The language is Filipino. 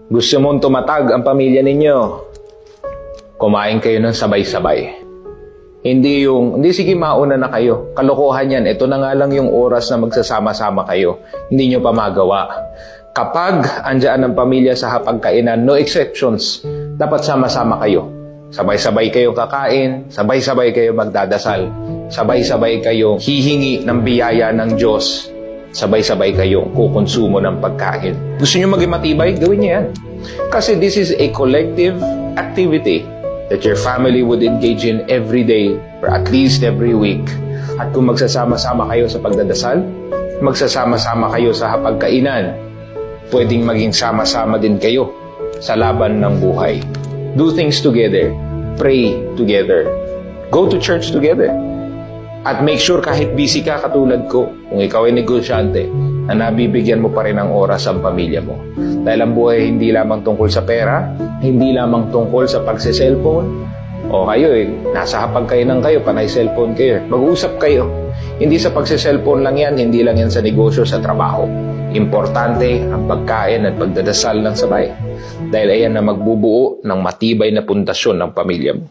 Gusto mong tumatag ang pamilya ninyo, kumain kayo ng sabay-sabay. Hindi sige mauna na kayo. Kalokohan yan. Ito na nga lang yung oras na magsasama-sama kayo. Hindi nyo pa magawa. Kapag andyan ang pamilya sa hapagkainan, no exceptions, dapat sama-sama kayo. Sabay-sabay kayo kakain, sabay-sabay kayo magdadasal, sabay-sabay kayo hihingi ng biyaya ng Diyos, sabay-sabay kayo kukonsumo ng pagkain. Gusto nyo maging matibay? Gawin nyo yan. Kasi this is a collective activity that your family would engage in every day or at least every week. At kung magsasama-sama kayo sa pagdadasal, magsasama-sama kayo sa hapagkainan, pwedeng maging sama-sama din kayo sa laban ng buhay. Do things together. Pray together. Go to church together. At make sure kahit busy ka katulad ko, kung ikaw ay negosyante, na nabibigyan mo pa rin ng oras ang pamilya mo. Dahil ang buhay hindi lamang tungkol sa pera, hindi lamang tungkol sa pagse-cellphone, o kayo nasa hapagkainan kayo, panay cellphone kayo. Mag-uusap kayo. Hindi sa pagse-cellphone lang yan, hindi lang yan sa negosyo, sa trabaho. Importante ang pagkain at pagdadasal ng sabay. Dahil ayan na magbubuo ng matibay na pundasyon ng pamilya mo.